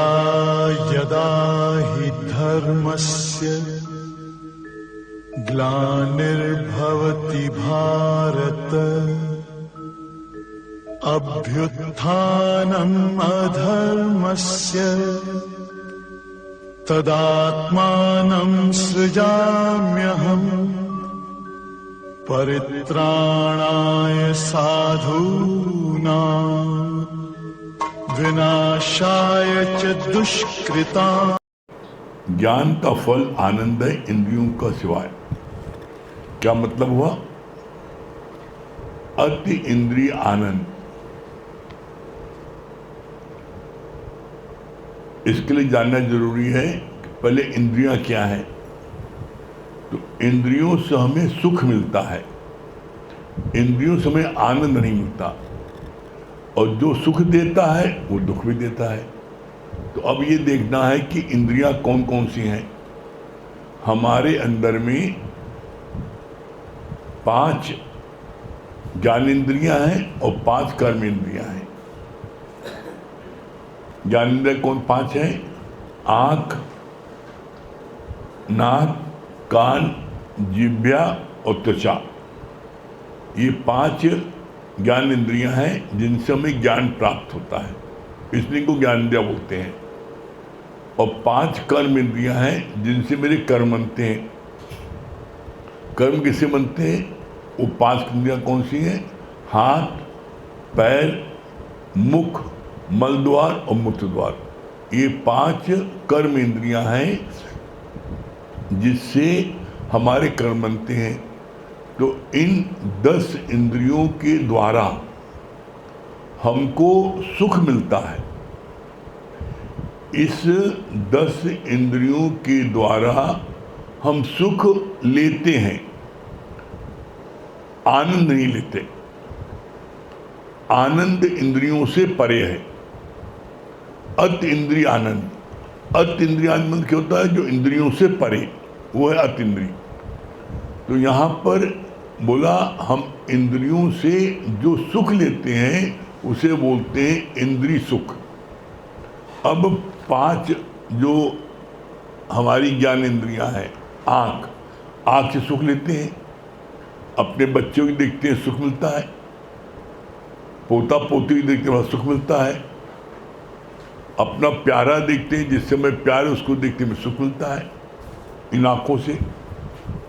यदा यदा हि धर्मस्य ग्लानिर्भवति भारत अभ्युत्थानम् अधर्मस्य तदात्मानं सृजाम्यहम् परित्राणाय साधूनां विनाशाय च दुष्कृताम्। ज्ञान का फल आनंद है इंद्रियों का सिवाय। क्या मतलब हुआ? अति इंद्रिय आनंद। इसके लिए जानना जरूरी है कि पहले इंद्रियां क्या है। तो इंद्रियों से हमें सुख मिलता है, इंद्रियों से हमें आनंद नहीं मिलता, और जो सुख देता है वो दुख भी देता है। तो अब ये देखना है कि इंद्रियां कौन कौन सी हैं। हमारे अंदर में 5 ज्ञानेंद्रियां हैं और 5 कर्मेंद्रियां हैं। ज्ञानेंद्रिय कौन 5 हैं? आँख, नाक, कान, जिह्वा और त्वचा। ये 5 ज्ञान इंद्रियां हैं जिनसे हमें ज्ञान प्राप्त होता है, इसलिए इनको ज्ञानेंद्रिय बोलते हैं। और 5 कर्म इंद्रियां हैं जिनसे मेरे कर्म बनते हैं। कर्म किससे बनते हैं? वो 5 इंद्रियां कौन सी हैं? हाथ, पैर, मुख, मल द्वार और मूत्र द्वार। ये 5 कर्म इंद्रियां हैं जिससे हमारे कर्म बनते हैं। तो इन 10 इंद्रियों के द्वारा हमको सुख मिलता है। इस 10 इंद्रियों के द्वारा हम सुख लेते हैं, आनंद नहीं लेते। आनंद इंद्रियों से परे है। अत इंद्रिय आनंद। अत इंद्रिय आनंद क्या होता है? जो इंद्रियों से परे, वो है अत इंद्रिय। तो यहाँ पर बोला हम इंद्रियों से जो सुख लेते हैं उसे बोलते हैं इंद्रिय सुख। अब 5 जो हमारी ज्ञान इंद्रियां हैं। आँख, आँख से सुख लेते हैं, अपने बच्चों की देखते हैं सुख मिलता है, पोता पोती की देखते हैं सुख मिलता है, अपना प्यारा देखते हैं जिससे मैं प्यार उसको देखते हैं सुख मिलता है इन आँखों से।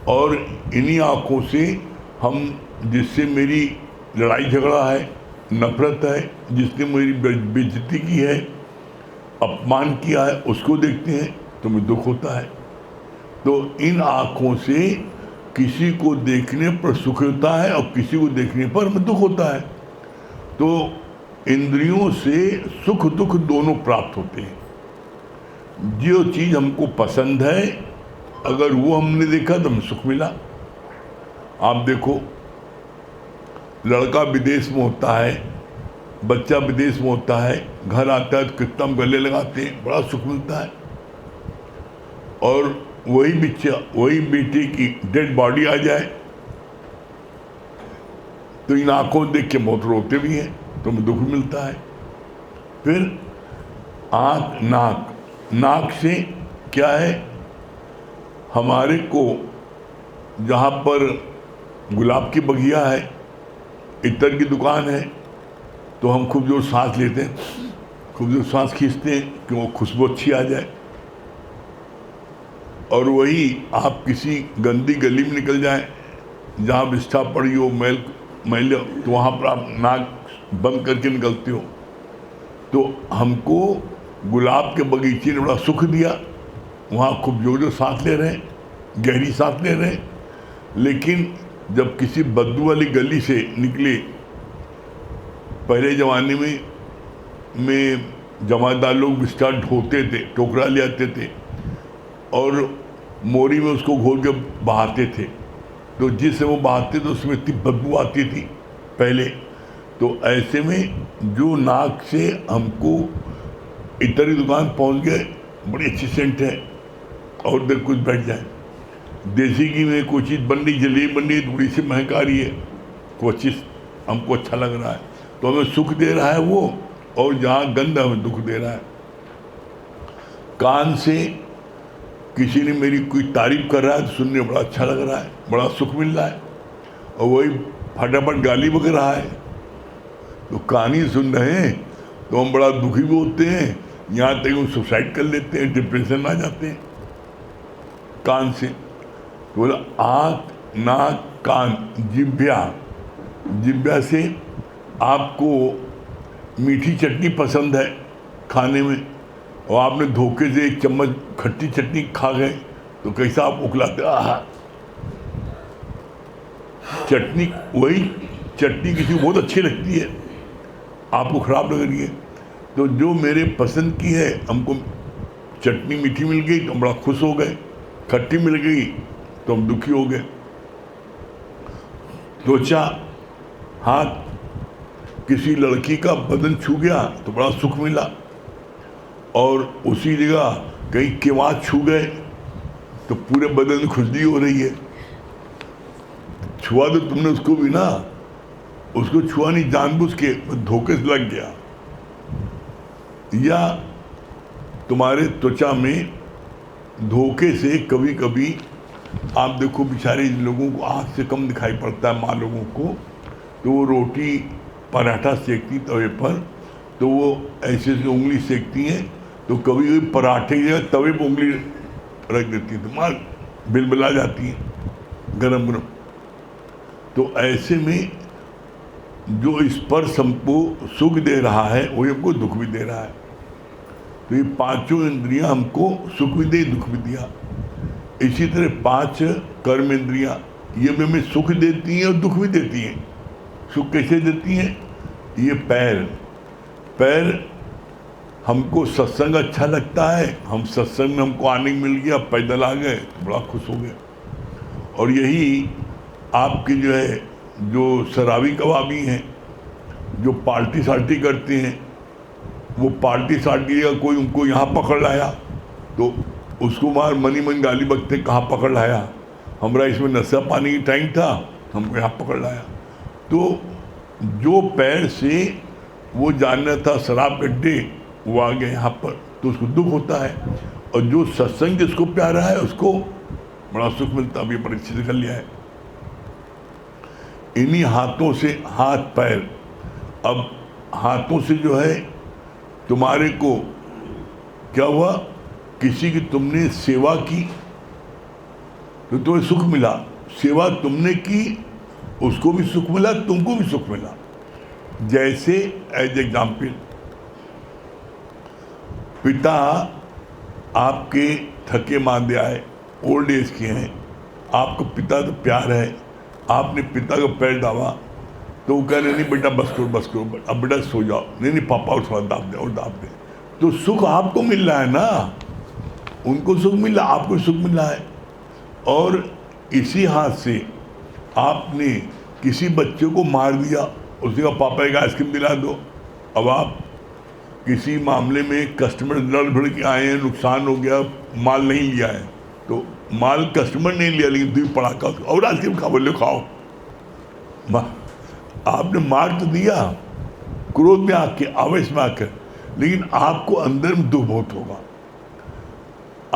और इन्हीं आँखों से हम जिससे मेरी लड़ाई झगड़ा है, नफरत है, जिसने मेरी बेइज्जती की है, अपमान किया है, उसको देखते हैं तो मुझे दुख होता है। तो इन आँखों से किसी को देखने पर सुख होता है और किसी को देखने पर हमें दुख होता है। तो इंद्रियों से सुख दुख दोनों प्राप्त होते हैं। जो चीज़ हमको पसंद है अगर वो हमने देखा तो हमें सुख मिला। आप देखो, लड़का विदेश में होता है, बच्चा विदेश में होता है, घर आता है तो कितना हम गले लगाते हैं, बड़ा सुख मिलता है। और वही बेटे की डेड बॉडी आ जाए तो इन आँखों देख के बहुत रोते भी हैं तो हमें दुख मिलता है। फिर आँख, नाक। नाक से क्या है? हमारे को जहाँ पर गुलाब की बगिया है, इत्र की दुकान है, तो हम खूब जोर सांस लेते हैं, खूब जोर सांस खींचते हैं कि वो खुशबू अच्छी आ जाए। और वही आप किसी गंदी गली में निकल जाएं जहाँ विष्ठा पड़ी हो, मैल, तो वहाँ पर आप नाक बंद करके निकलते हो। तो हमको गुलाब के बगीचे ने बड़ा सुख दिया, वहाँ खूब जोर सांस ले रहे हैं, गहरी सांस ले रहे हैं। लेकिन जब किसी बदबू वाली गली से निकले, पहले ज़माने में जमादार लोग बिस्टा ढोते थे, टोकरा ले आते थे और मोरी में उसको घोल के बहाते थे। तो जिससे वो बहाते थे उसमें इतनी बदबू आती थी पहले। तो ऐसे में जो नाक से हमको इतर की दुकान पहुंच गए, बड़ी अच्छी सेंट है, और उधर कुछ बैठ जाए, देसी घी में कोई चीज़ बन रही, जलेबी बन रही, थोड़ी सी महक आ रही है, कोई चीज़ हमको अच्छा लग रहा है तो हमें सुख दे रहा है वो, और जहाँ गंध हमें दुख दे रहा है। कान से किसी ने मेरी कोई तारीफ कर रहा है तो सुनने में बड़ा अच्छा लग रहा है, बड़ा सुख मिल रहा है, और वही फटाफट गाली बक रहा है तो कान ही सुन रहे हैं तो हम बड़ा दुखी भी होते हैं, यहाँ तक हम सुसाइड कर लेते हैं, डिप्रेशन में आ जाते हैं कान से। तो बोला आँख, नाक, कान, जिह्वा से आपको मीठी चटनी पसंद है खाने में और आपने धोखे से एक चम्मच खट्टी चटनी खा गए तो कैसा आप उकलाते, आहा। चटनी, वही चटनी किसी को बहुत अच्छी लगती है, आपको खराब लग रही है, तो जो मेरे पसंद की है, हमको चटनी मीठी मिल गई तो हम बड़ा खुश हो गए, खट्टी मिल गई तो हम दुखी हो गए। त्वचा, हाथ, किसी लड़की का बदन छू गया तो बड़ा सुख मिला, और उसी जगह कहीं केवाड़ छू गए तो पूरे बदन में खुजली हो रही है। छुआ तो तुमने उसको भी ना, उसको छुआ नहीं जानबूझ के, धोखे से लग गया। या तुम्हारे त्वचा में धोखे से कभी कभी आप देखो बेचारे लोगों को आँख से कम दिखाई पड़ता है, माँ लोगों को, तो वो रोटी पराठा सेकती तवे पर तो वो ऐसे से उंगली सेकती हैं तो कभी कभी पराठे की जगह तवे पर उंगली रख देती है तो माँ बिलबिला जाती है गरम गरम। तो ऐसे में जो स्पर्श हमको सुख दे रहा है वही हमको दुख भी दे रहा है। तो ये पांचों इंद्रियां हमको सुख भी दे, दुख भी दिया। इसी तरह 5 कर्म इंद्रियां ये भी हमें सुख देती हैं और दुख भी देती हैं। सुख कैसे देती हैं? ये पैर हमको सत्संग अच्छा लगता है, हम सत्संग में हमको आने मिल गया, पैदल आ गए तो बड़ा खुश हो गए। और यही आपकी जो है जो शराबी कबाबी हैं, जो पार्टी सार्टी करते हैं, वो पार्टी सार्टी का कोई उनको यहाँ पकड़ लाया तो उसको मार मनी मन गाली बकते, कहाँ पकड़ लाया, हमारा इसमें नशा पानी की टाइम था, हमको यहाँ पकड़ लाया। तो जो पैर से वो जानना था शराब गड्ढे, वो आ गया यहाँ पर, तो उसको दुख होता है। और जो सत्संग जिसको प्यारा है उसको बड़ा सुख मिलता, अभी परीक्षा से कर लिया है। इन्हीं हाथों से, हाथ पैर, अब हाथों से जो है तुम्हारे को क्या हुआ, किसी की तुमने सेवा की तो तुम्हें सुख मिला, सेवा तुमने की उसको भी सुख मिला, तुमको भी सुख मिला। जैसे एज एग्जाम्पल, पिता आपके थके मांदे आए, ओल्ड एज के हैं, आपको पिता तो प्यार है, आपने पिता का पैर दाबा तो वो कह रहे नहीं बेटा बस करो, अब बेटा सो जाओ, नहीं पापा और थोड़ा दाब दे और दाब दे, तो सुख आपको मिल रहा है ना, उनको सुख मिल रहा, आपको सुख मिल रहा है। और इसी हाथ से आपने किसी बच्चे को मार दिया, उसने कहा पापा एक आइसक्रीम दिला दो, अब आप किसी मामले में कस्टमर लड़ भिड़ के आए हैं, नुकसान हो गया, माल नहीं लिया है, तो माल कस्टमर नहीं लिया लेकिन दूध पड़ा का और आइसक्रीम खा, बोले खाओ, आपने मार तो दिया क्रोध में आके, आवेश में आकर, लेकिन आपको अंदर में दुख बहुत होगा।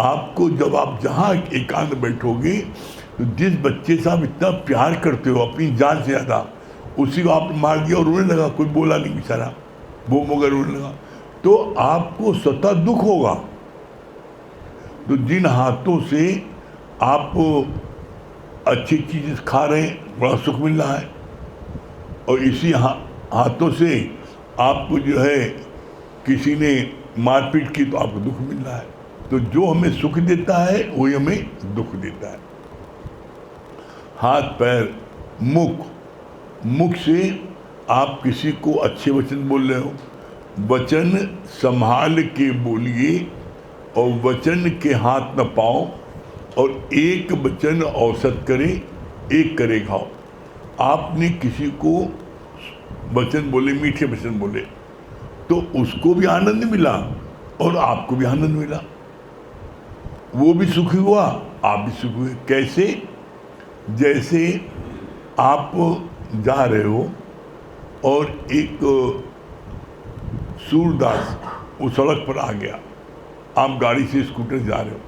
आपको जब आप जहाँ एकांत बैठोगे तो जिस बच्चे से आप इतना प्यार करते हो अपनी जान से ज़्यादा, उसी को आपने मार दिया और रोने लगा, कोई बोला नहीं बेचारा, वो मगर रोने लगा, तो आपको स्वतः दुख होगा। तो जिन हाथों से आप अच्छी चीज़ खा रहे हैं बड़ा सुख मिल रहा है, और इसी हाथों से आपको जो है किसी ने मारपीट की तो आपको दुख मिल रहा है। तो जो हमें सुख देता है वही हमें दुख देता है। हाथ पैर, मुख से आप किसी को अच्छे वचन बोल रहे हो, वचन संभाल के बोलिए और वचन के हाथ न पाओ, और एक वचन औसत करे एक करे खाओ। आपने किसी को वचन बोले, मीठे वचन बोले, तो उसको भी आनंद मिला और आपको भी आनंद मिला, वो भी सुखी हुआ, आप भी सुखी हुए। कैसे? जैसे आप जा रहे हो और एक सूरदास वो सड़क पर आ गया, आप गाड़ी से स्कूटर जा रहे हो,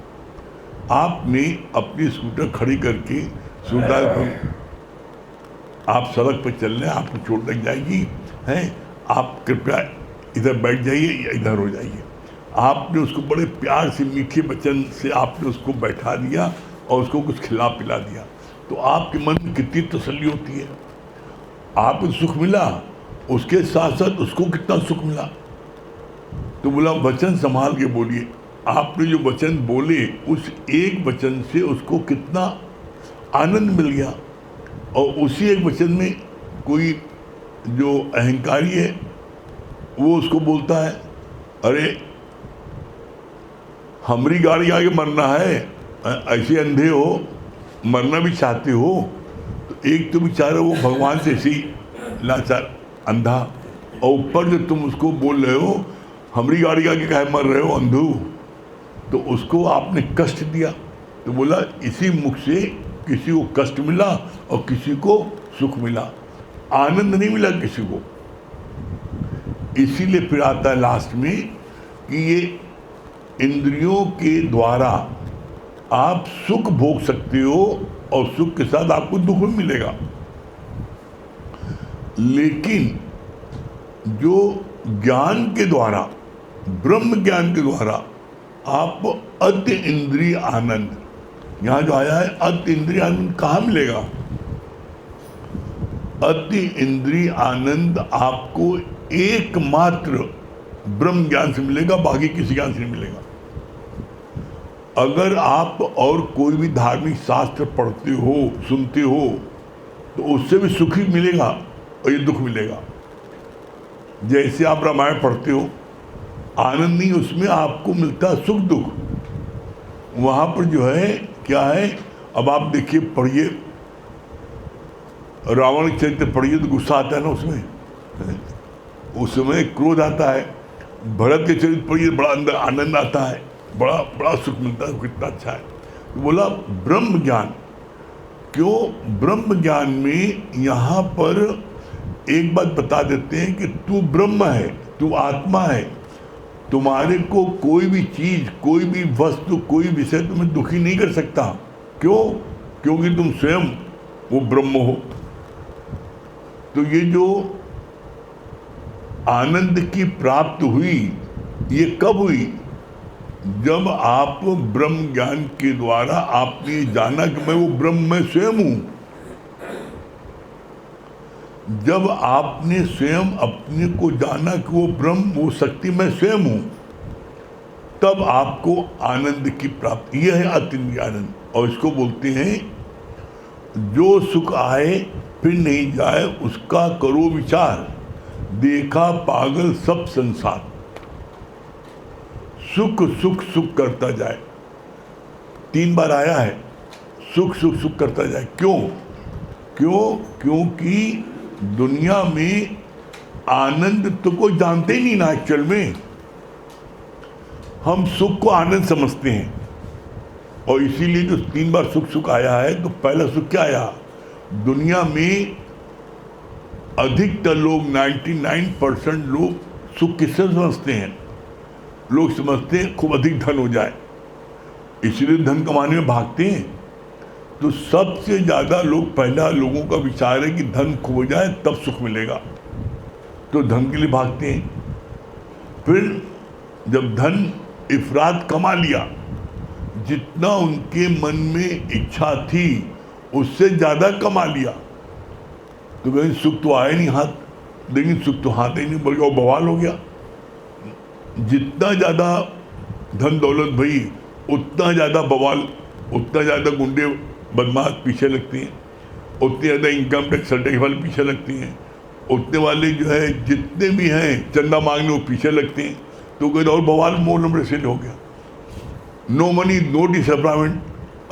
आपने अपनी स्कूटर खड़ी करके आप सड़क पर चल रहे हैं, आपको चोट लग जाएगी, हैं, आप कृपया इधर बैठ जाइए या इधर हो जाइए। आपने उसको बड़े प्यार से, मीठे वचन से आपने उसको बैठा दिया और उसको कुछ खिला पिला दिया, तो आपके मन में कितनी तसल्ली होती है। आपको सुख मिला, उसके साथ साथ उसको कितना सुख मिला। तो बोला वचन संभाल के बोलिए। आपने जो वचन बोले उस एक वचन से उसको कितना आनंद मिल गया। और उसी एक वचन में कोई जो अहंकारी है वो उसको बोलता है, अरे हमारी गाड़ी आगे मरना है, ऐसे अंधे हो, मरना भी चाहते हो। तो एक तो बेचारा वो भगवान से ऐसे ही लाचार अंधा, और ऊपर जो तुम उसको बोल रहे हो हमारी गाड़ी आगे काहे मर रहे हो अंधू, तो उसको आपने कष्ट दिया। तो बोला इसी मुख से किसी को कष्ट मिला और किसी को सुख मिला, आनंद नहीं मिला किसी को। इसीलिए फिर आता है लास्ट में कि ये इंद्रियों के द्वारा आप सुख भोग सकते हो और सुख के साथ आपको दुख भी मिलेगा, लेकिन जो ज्ञान के द्वारा, ब्रह्म ज्ञान के द्वारा आप अति इंद्रिय आनंद, यहां जो आया है अति इंद्रिय आनंद कहाँ मिलेगा? अति इंद्रिय आनंद आपको एकमात्र ब्रह्म ज्ञान से मिलेगा, बाकी किसी ज्ञान से नहीं मिलेगा। अगर आप और कोई भी धार्मिक शास्त्र पढ़ते हो, सुनते हो, तो उससे भी सुख ही मिलेगा और ये दुख मिलेगा। जैसे आप रामायण पढ़ते हो, आनंद नहीं, उसमें आपको मिलता है सुख दुख। वहाँ पर जो है क्या है, अब आप देखिए, पढ़िए रावण के चरित्र पढ़िए तो गुस्सा आता है ना उसमें क्रोध आता है। भरत के चरित्र पढ़िए बड़ा अंदर आनंद आता है, बड़ा बड़ा सुख मिलता है, कितना अच्छा है। तो बोला ब्रह्म ज्ञान, क्यों? ब्रह्म ज्ञान में यहाँ पर एक बात बता देते हैं कि तू ब्रह्म है, तू आत्मा है, तुम्हारे को कोई भी चीज, कोई भी वस्तु, कोई विषय तुम्हें दुखी नहीं कर सकता। क्यों? क्योंकि तुम स्वयं वो ब्रह्म हो। तो ये जो आनंद की प्राप्ति हुई, ये कब हुई? जब आप ब्रह्म ज्ञान के द्वारा आपने जाना कि मैं वो ब्रह्म, मैं स्वयं हूं। जब आपने स्वयं अपने को जाना कि वो ब्रह्म, वो शक्ति मैं स्वयं हूं, तब आपको आनंद की प्राप्ति, यह है अतीन्द्रिय आनंद। और इसको बोलते हैं जो सुख आए फिर नहीं जाए उसका करो विचार, देखा पागल सब संसार। सुख सुख सुख करता जाए, 3 बार आया है, सुख सुख सुख करता जाए। क्यों? क्योंकि दुनिया में आनंद तो कोई जानते ही नहीं ना। एक्चुअल में हम सुख को आनंद समझते हैं, और इसीलिए जो 3 बार सुख सुख आया है, तो पहला सुख क्या आया? दुनिया में अधिकतर लोग, 99% लोग सुख किससे समझते हैं? लोग समझते हैं खूब अधिक धन हो जाए, इसलिए धन कमाने में भागते हैं। तो सबसे ज़्यादा लोग, पहला लोगों का विचार है कि धन खूब हो जाए तब सुख मिलेगा, तो धन के लिए भागते हैं। फिर जब धन इफरात कमा लिया, जितना उनके मन में इच्छा थी उससे ज़्यादा कमा लिया, तो कहीं सुख तो आया नहीं हाथ, लेकिन सुख तो हाथ ही नहीं, बल्कि वो बवाल हो गया। जितना ज़्यादा धन दौलत भई, उतना ज़्यादा बवाल, उतना ज़्यादा गुंडे बदमाश पीछे लगते हैं, उतने ज़्यादा इनकम टैक्स टैक्स वाले पीछे लगते हैं, उतने वाले जो है जितने भी हैं चंदा मांगने वो पीछे लगते हैं। तो कहते और बवाल मोर नंबर से हो गया। No money no disappointment.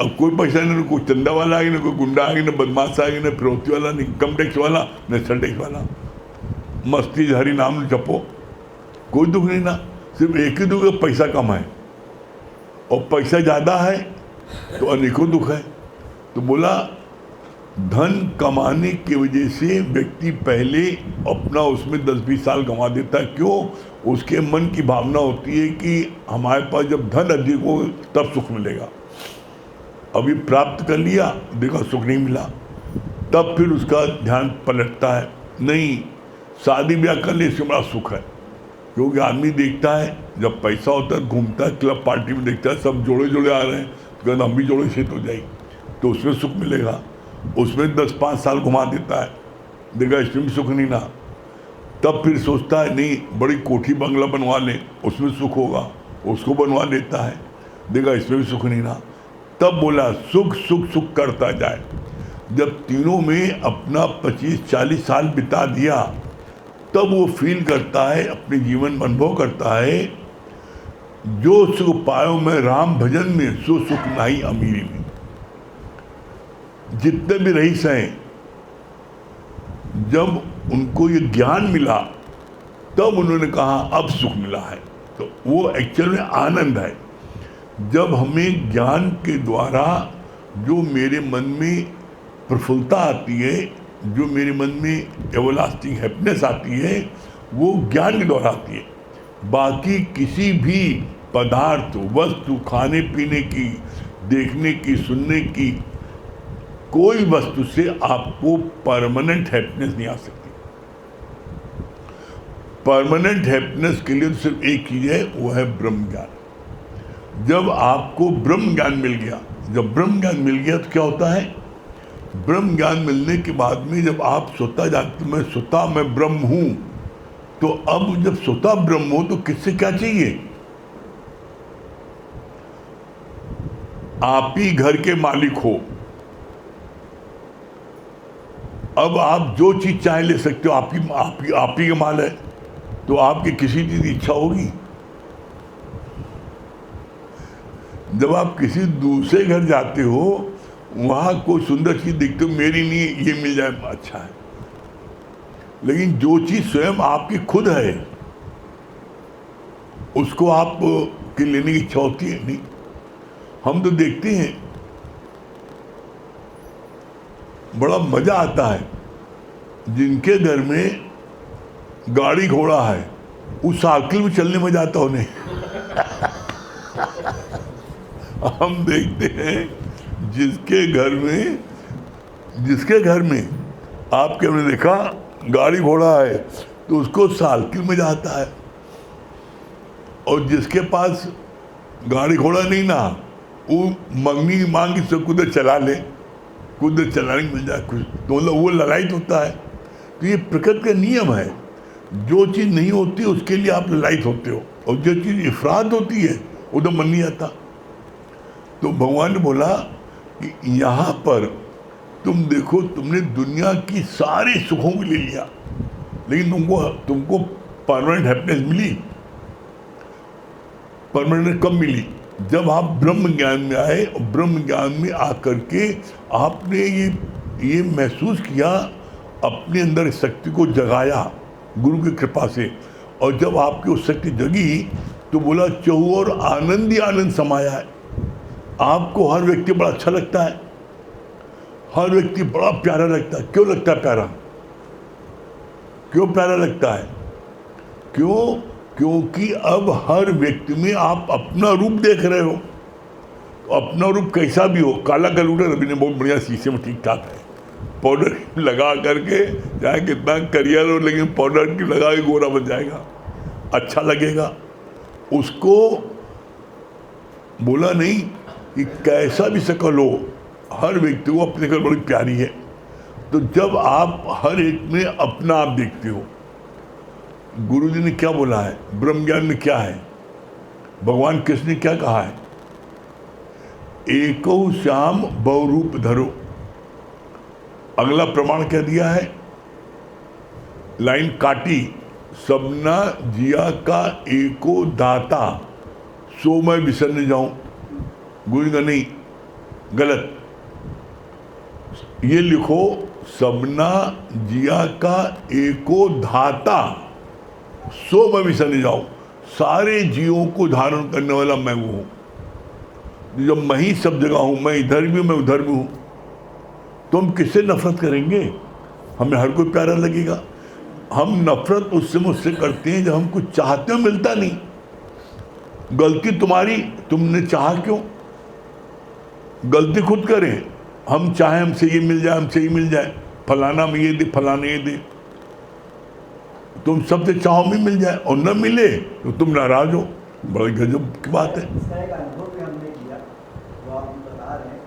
अब कोई पैसा नहीं, कोई चंदा वाला आ गया, ना कोई गुंडा आ गया, ना बदमाश आ गया, ना फिरौती वाला, ना इनकम टैक्स वाला, ना सेल टैक्स वाला। मस्ती हरी नाम जपो, कोई दुख नहीं ना। सिर्फ एक ही दुख है, पैसा कम है, और पैसा ज़्यादा है तो अनेकों दुख है। तो बोला धन कमाने की वजह से व्यक्ति पहले अपना उसमें 10-20 साल गंवा देता है। क्यों? उसके मन की भावना होती है कि हमारे पास जब धन अधिक हो तब सुख मिलेगा। अभी प्राप्त कर लिया, देखा सुख नहीं मिला, तब फिर उसका ध्यान पलटता है, नहीं शादी ब्याह कर ले इससे बड़ा सुख है। क्योंकि आदमी देखता है जब पैसा होता है, घूमता है क्लब पार्टी में, देखता है सब जोड़े जोड़े आ रहे हैं, तो हम भी जोड़े से तो जाए, तो उसमें सुख मिलेगा। उसमें 10-5 साल घुमा देता है, देखा इसमें भी सुख नहीं ना, तब फिर सोचता है नहीं बड़ी कोठी बंगला बनवा ले उसमें सुख होगा, उसको बनवा लेता है, देखा इसमें भी सुख नहीं ना, तब बोला सुख सुख सुख करता जाए। जब तीनों में अपना 25-40 साल बिता दिया, तब वो फील करता है, अपने जीवन में अनुभव करता है, जो सुख पायो मैं राम भजन में, सो सुख नहीं अमीरी में। जितने भी रईस हैं, जब उनको ये ज्ञान मिला तब उन्होंने कहा अब सुख मिला है। तो वो एक्चुअल में आनंद है। जब हमें ज्ञान के द्वारा जो मेरे मन में प्रफुल्लता आती है, जो मेरे मन में एवरलास्टिंग हैप्पीनेस आती है, वो ज्ञान के द्वारा आती है। बाकी किसी भी पदार्थ, वस्तु, खाने पीने की, देखने की, सुनने की, कोई वस्तु से आपको परमानेंट हैप्पीनेस नहीं आ सकती। परमानेंट हैप्पीनेस के लिए तो सिर्फ एक चीज है, वो है ब्रह्म ज्ञान। जब आपको ब्रह्म ज्ञान मिल गया, जब ब्रह्म ज्ञान मिल गया तो क्या होता है, ब्रह्म ज्ञान मिलने के बाद में जब आप स्वतः जानते मैं स्वतः मैं ब्रह्म हूं, तो अब जब स्वतः ब्रह्म हो तो किससे क्या चाहिए? आप ही घर के मालिक हो। अब आप जो चीज चाहे ले सकते हो, आप ही का माल है, तो आपकी किसी चीज की इच्छा होगी? जब आप किसी दूसरे घर जाते हो, वहां कोई सुंदर चीज देखते हो, मेरी नहीं ये मिल जाए अच्छा है, लेकिन जो चीज स्वयं आपकी खुद है उसको आप के लेने की इच्छा होती है नहीं। हम तो देखते हैं बड़ा मजा आता है, जिनके घर में गाड़ी घोड़ा है उस साइकिल में चलने में जाता उन्हें। हम देखते हैं जिसके घर में आपके हमने देखा गाड़ी घोड़ा है तो उसको साइकिल में जाता है, और जिसके पास गाड़ी घोड़ा नहीं ना, वो मंगनी मांग के सब कुछ चला ले, कुछ चलाने मिल जाए कुछ, तो मतलब वो ललायत होता है। तो ये प्रकृति का नियम है, जो चीज़ नहीं होती उसके लिए आप ललायत होते हो, और जो चीज़ इफरात होती है वो तो मन नहीं आता। तो भगवान ने बोला कि यहाँ पर तुम देखो, तुमने दुनिया की सारी सुखों को ले लिया, लेकिन तुमको परमानेंट हैप्पीनेस मिली? परमानेंट कब मिली? जब आप ब्रह्म ज्ञान में आए, और ब्रह्म ज्ञान में आकर के आपने ये महसूस किया, अपने अंदर शक्ति को जगाया गुरु की कृपा से, और जब आपकी वो शक्ति जगी तो बोला चहुओर आनंद ही आनंद समाया है। आपको हर व्यक्ति बड़ा अच्छा लगता है, हर व्यक्ति बड़ा प्यारा लगता है। क्यों लगता है प्यारा? क्यों प्यारा लगता है? क्यों? क्योंकि अब हर व्यक्ति में आप अपना रूप देख रहे हो। तो अपना रूप कैसा भी हो, काला कलूटा रवि ने बहुत बढ़िया शीशे में ठीक ठाक है, पाउडर लगा करके चाहे कितना करियर हो, लेकिन पाउडर की लगा के गोरा बन जाएगा, अच्छा लगेगा। उसको बोला नहीं कि कैसा भी शकल हो, हर व्यक्ति को अपनी शकल बड़ी प्यारी है। तो जब आप हर एक में अपना आप देखते हो, गुरु जी ने क्या बोला है, ब्रह्म ज्ञान में क्या है, भगवान कृष्ण ने क्या कहा है, एको श्याम बहुरूप धरो। अगला प्रमाण क्या दिया है, लाइन काटी, सबना जिया का एको दाता, सो मैं बिसर न जाऊं। गुरु का नहीं, गलत, ये लिखो, सबना जिया का एको धाता, सो मैं बिसर न जाऊं। सारे जीवों को धारण करने वाला मैं वो हूं, जब मैं ही सब जगह हूं, मैं इधर भी हूं, मैं उधर भी हूं। तो हम किससे नफरत करेंगे? हमें हर कोई प्यारा लगेगा। हम नफरत उससे मुझसे करते हैं जब हम कुछ चाहते हो मिलता नहीं। गलती तुम्हारी, तुमने चाहा क्यों? गलती खुद करें। हम चाहें हमसे ये मिल जाए, हमसे ये मिल जाए, फलाना में ये दे, फलाना ये दे। तुम सबसे चाहो भी मिल जाए और न मिले तो तुम नाराज हो। बड़ी गजब की बात है। इसका एक अनुभव भी हमने किया जो आप बता रहे हैं।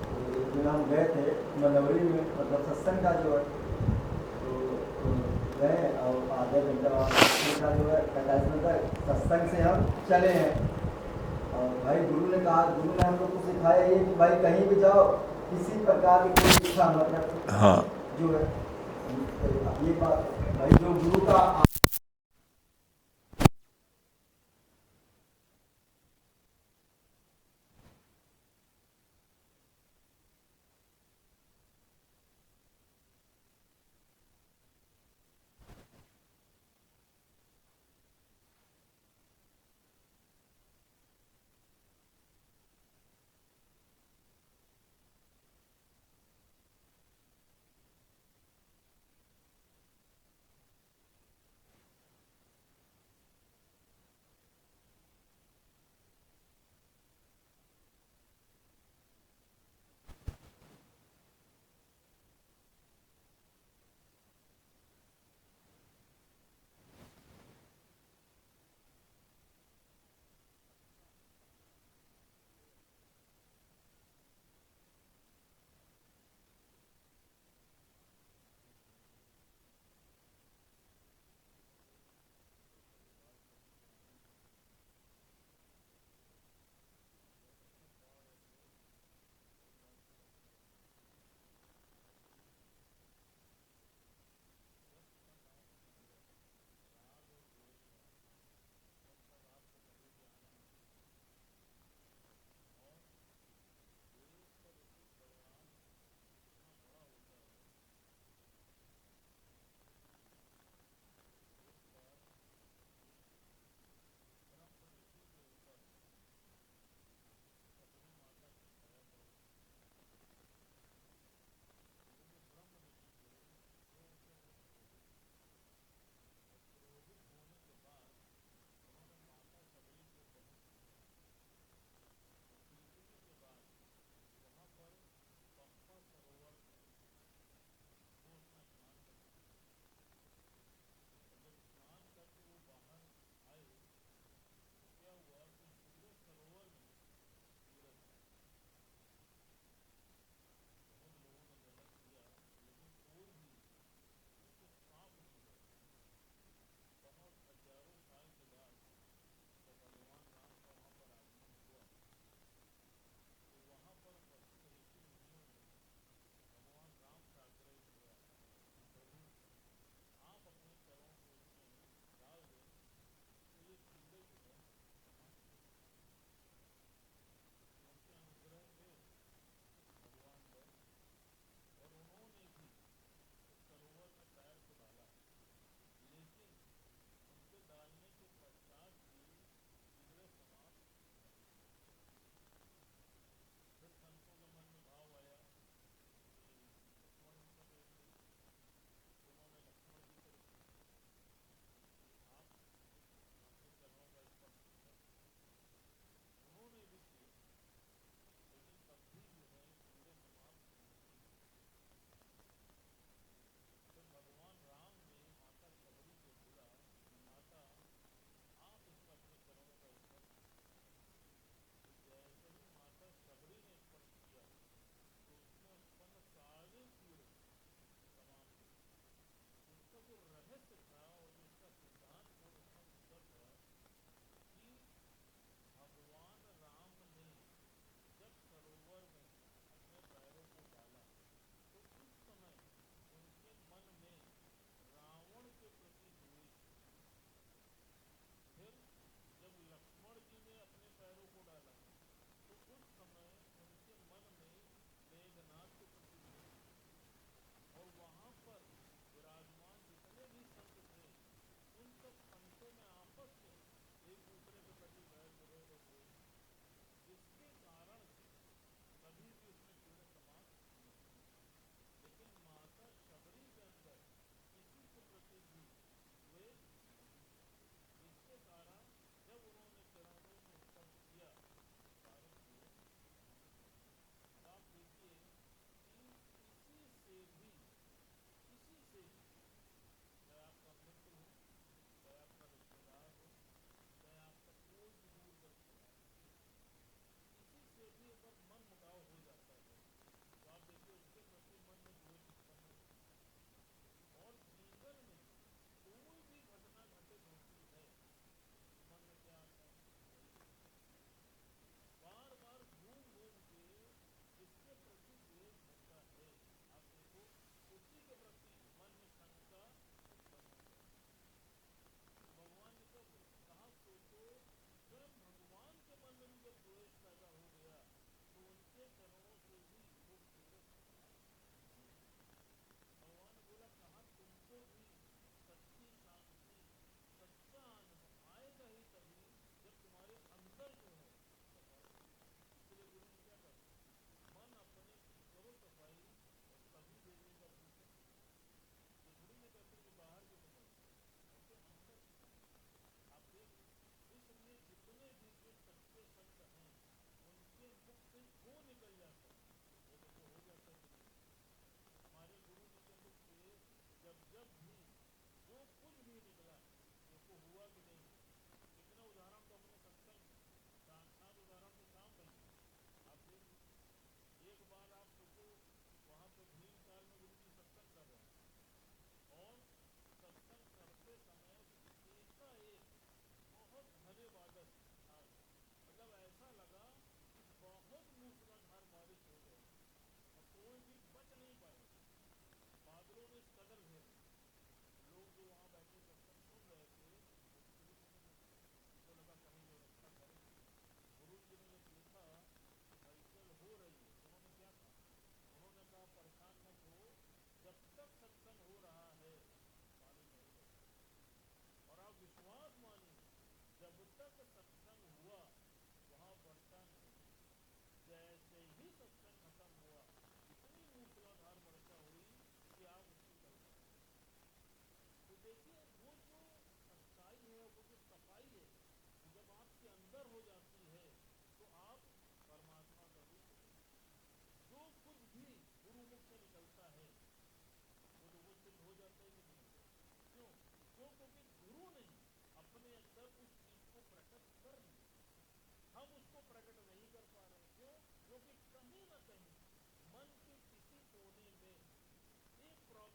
तो एक दिन हम गए थे मनवरी में, मतलब सत्संग का जो है तो गए और आधे घंटा का जो है 45 मिनट तक सत्संग से हम चले हैं। और भाई गुरु ने कहा, गुरु ने हम लोग को सिखाया ये कि भाई कहीं भी जाओ किसी प्रकार की कोई इच्छा मत रखो। हाँ, जो है ये बात भाई जो गुरु का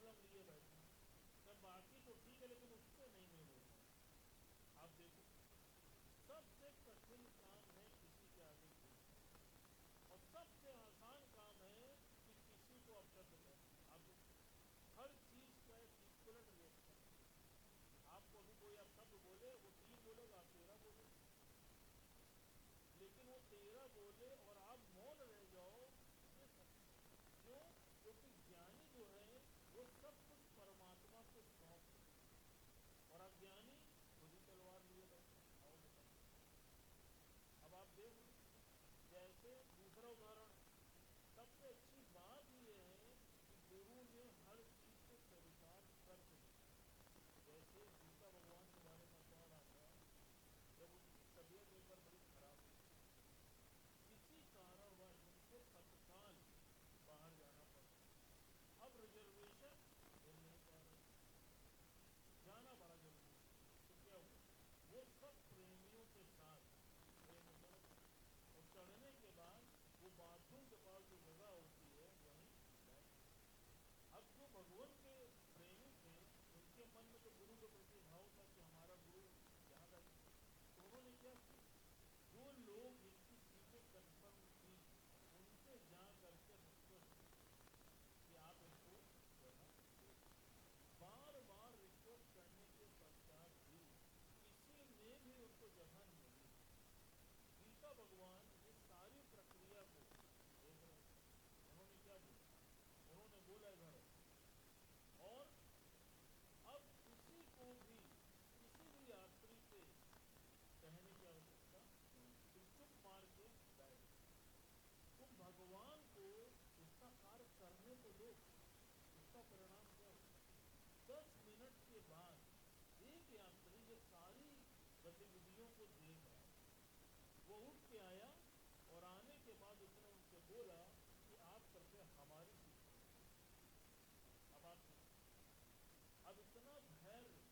मतलब लिए बैठे हैं। जब बाकी तो ठीक है, लेकिन उससे नहीं मैं बोलता। आप देखो, सबसे कठिन काम है किसी के आगे झूठ, और सबसे आसान काम है कि किसी को अपशब्द करें। आप देखो, हर चीज का एक इक्वलेंट रिएक्शन है। आपको अभी कोई अपशब्द बोले, वो 3 बोलेगा, आप 13 बोलेगा, लेकिन वो 13 बोले और आप मौन रह जाओ, ये सत्य है। क्यों? क्योंकि ज्ञानी जो है वो सब कुछ परमात्मा को सौंप देते, और अज्ञानी खुद ही तलवार लिए बैठे हैं। आओ बताइए। अब आप देखो, जैसे दूसरा उदाहरण, सबसे अच्छी बात ये है कि गुरु ने हर चीज को चरितार्थ करके दिया। जैसे गीता भगवान के बारे में कौन आता है, जब उनकी तबीयत एक बार बड़ी खराब हुई, किसी कारणवश उनको तत्काल बाहर जाना पड़ा। अब रिजर्वेशन मिल नहीं पा रही, जाना बड़ा जरूरी है। तो क्या हुआ, वो सब प्रेमियों के साथ ट्रेन में चढ़ गए, और चढ़ने के बाद वो बाथरूम के पास जो जगह होती है वहीं बैठ गए। अब जो भगवान के प्रेमी थे, उनके मन में तो गुरु के प्रति भाव था कि हमारा गुरु यहाँ बैठे। तो उन्होंने क्या किया, जो लोग जिनकी सीटें कंफर्म थी उनसे जा करके रिक्वेस्ट कि आप इनको जगह दे। बार बार रिक्वेस्ट करने के पश्चात भी किसी ने भी उनको जगह नहीं मिली। गीता भगवान इस सारी प्रक्रिया को देख रहे थे। उन्होंने क्या बोला, उन्होंने बोला इधर, और अब किसी को भी किसी भी यात्री से कहने की आवश्यकता नहीं, तुम चुप मार के बैठ जाओ। तुम भगवान को उसका कार्य करने तो दो। उसका परिणाम क्या हुआ, 10 मिनट के बाद एक यात्री ये सारी गतिविधियों को देख रहा था, वो उठ के आया, और आने के बाद उसने उनसे बोला कि आप कृपया हमारी सीट पर बैठिए। अब आप सोचिए, अब इतना धैर्य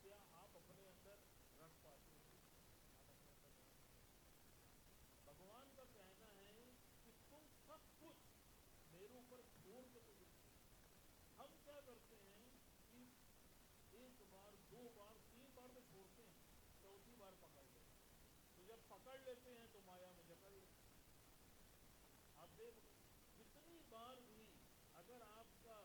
क्या आप अपने अंदर रख पाते हो? आप अपने अंदर नहीं रख पाते। भगवान का कहना है कि तुम सब कुछ मेरे ऊपर छोड़ के तो देखो। हम क्या करते हैं कि एक बार, 2 बार, 3 बार तो छोड़ते हैं, चौथी बार पकड़ लेते हैं। तो जब पकड़ लेते हैं तो माया में जकड़ लेते हैं। आप देख लो, जितनी बार भी अगर आपका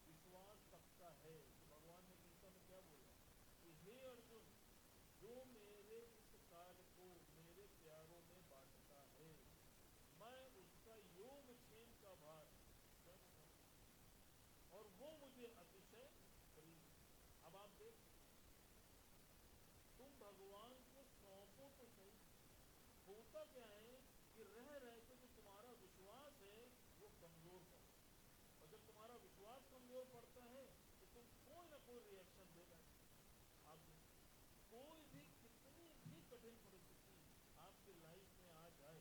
विश्वास पक्का है, तो भगवान ने गीता में क्या बोला कि हे अर्जुन, जो मेरे इस काल को मेरे प्यारों में बांटता है, मैं उसका योग क्षेम का भार स्वयं उठाऊंगा, और वो मुझे अतिशय प्रिय है। अब आप देख, तुम भगवान को सौंपो तो सही। होता क्या है कि रह रह के जो तुम्हारा विश्वास है वो कमजोर पड़ता है, और जब तुम्हारा विश्वास कमजोर पड़ता है तो तुम कोई ना कोई रिएक्शन दे बैठते। आप देखो, कोई भी कितनी भी कठिन परिस्थिति आपकी लाइफ में आ जाए,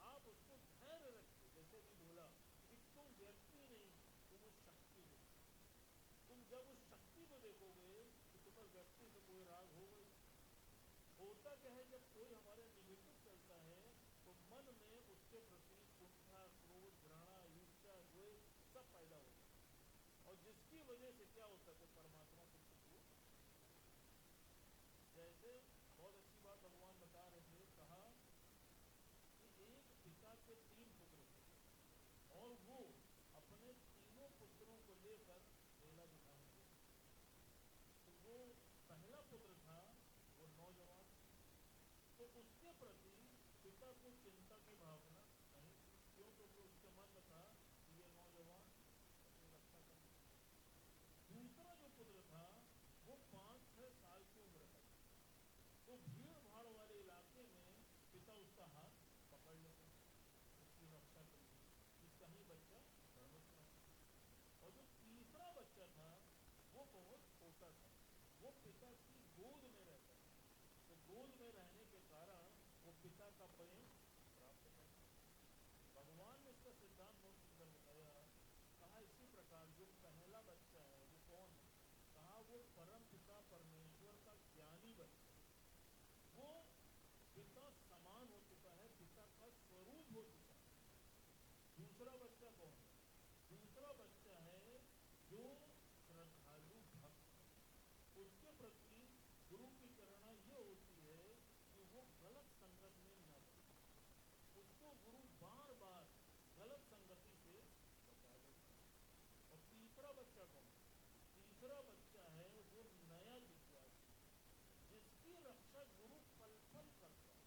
आप उसको धैर्य रखिए। जैसे भी बोला कि तुम व्यक्ति नहीं, तुम उस शक्ति को देखो। तुम जब उस शक्ति को देखोगे तो तुम्हें व्यक्ति से कोई राग होगा ही। होता क्या है, जब कोई हमारे निगेटिव चलता है तो मन में उसके प्रति कुंठा, क्रोध, घृणा, ईर्ष्या, द्वेष सब पैदा हो जाता है, और जिसकी वजह से क्या होता है, परमात्मा तुमसे दूर होता है। जैसे बहुत अच्छी बात भगवान बता रहे थे, कहा कि एक पिता के 3 पुत्र थे, और वो अपने तीनों पुत्रों को लेकर मेला दिखाने गए। तो वो पहला पुत्र था, वो नौजवान, तो उसके प्रति पिता को चिंता की भावना नहीं थी। क्यों? क्योंकि उसके मन में था कि ये नौजवान अपनी रक्षा करेगा। दूसरा जो पुत्र था वो 5-6 साल की उम्र का था, तो भीड़ भाड़ वाले इलाके में पिता उसका हाथ पकड़ लेते थे उसकी रक्षा के लिए कि कहीं बच्चा भ्रमित न हो। और जो तीसरा बच्चा था वो बहुत छोटा था, वो पिता की गोद में रहता था, तो गोद में रहने के कारण वो पिता का प्रेम प्राप्त करता। भगवान ने इसका सिद्धांत बहुत सुंदर बताया। कहा इसी प्रकार जो पहला बच्चा है वो कौन है, कहा वो परम पिता परमेश्वर का ज्ञानी बच्चा है। वो पिता समान हो चुका है, पिता का स्वरूप हो चुका है। दूसरा बच्चा कौन है, दूसरा बच्चा है जो उसके प्रति गुरु की प्रेरणा ये होती है कि वो गलत संगत में न रहे, उसको गुरु बार बार गलत संगति से बचा देता है। और तीसरा बच्चा कौन? तीसरा बच्चा है वो नया जिज्ञासु, जिसकी रक्षा गुरु पल पल करता है,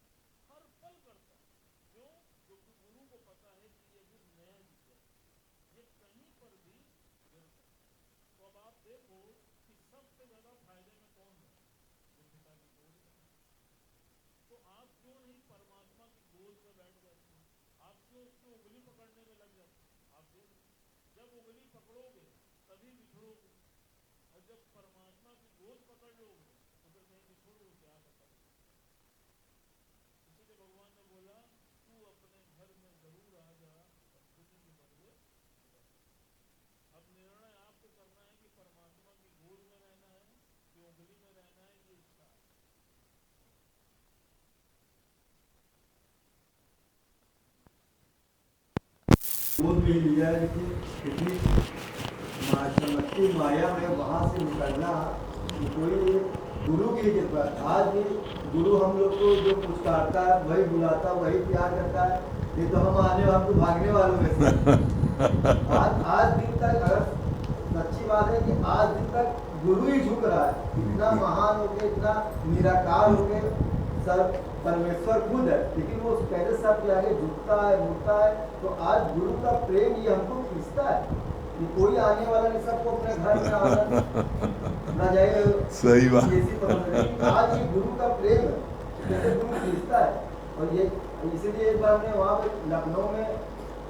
हर पल करता है। क्यों? क्योंकि गुरु को पता है कि ये भी नया जिज्ञासु, ये कहीं पर भी गिर सकता है। तो अब आप देखो कि सबसे ज्यादा फायदे में कौन है? जो पिता की गोद में है। तो आप क्यों नहीं परमात्मा की गोद में बैठ जाते हैं? आप क्यों उसकी उंगली पकड़ने में लग जाते हैं? आप देखो, जब उंगली पकड़ोगे तभी बिछड़ोगे, और जब परमात्मा की गोद पकड़ लोगे तो फिर कहीं बिछोड़ोगे क्या पता। इसीलिए भगवान ने बोला तू अपने घर में जरूर आ जा, खुदी के बदले। अब निर्णय आपको करना है कि परमात्मा की गोद में रहना है कि उंगली में रहना है, ये इच्छा है। गोद में लिया है कि कितनी चमकती माया में वहाँ से निकलना कि कोई गुरु की जरूरत। आज भी गुरु हम लोग को जो पुचकारता है, वही बुलाता, वही प्यार करता है। ये तो हम आने हम तो भागने वालों में से आज दिन तक, अगर सच्ची बात है कि आज दिन तक गुरु ही झुक रहा है। इतना महान होके, इतना निराकार होके, सब परमेश्वर खुद है, लेकिन वो कैसे सबके आगे झुकता है, मुड़ता है। तो आज गुरु का प्रेम ये हमको खींचता है कि कोई आने वाला नहीं, सबको अपने घर में आना न जाए। सही बात। आज ये गुरु का प्रेम है, जैसे गुरु खींचता है। और ये इसीलिए एक बार हमने वहाँ पे लखनऊ में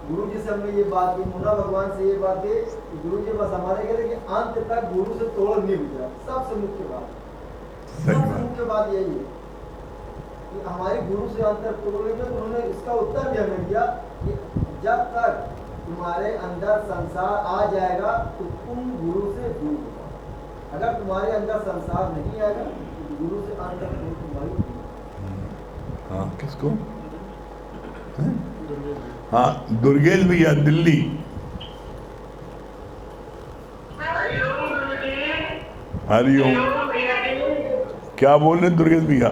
गुरु जी से हमने ये बात की, मुन्ना भगवान से ये बात की कि गुरु जी बस हमारे कहते कि अंत तक गुरु से तोड़ नहीं बिछा। सबसे मुख्य बात, सबसे मुख्य बात यही है कि हमारे गुरु से अंतर तोड़ने में उन्होंने इसका उत्तर भी हमें दिया कि जब तक तुम्हारे अंदर संसार आ जाएगा तो तुम गुरु से दूर हो जाओ। अगर तुम्हारे अंदर संसार नहीं आएगा तो गुरु से अंतर तुम्हारी। हाँ, किसको? हाँ, दुर्गेश भैया, दिल्ली। हरिओम। क्या बोल रहे दुर्गेश भैया?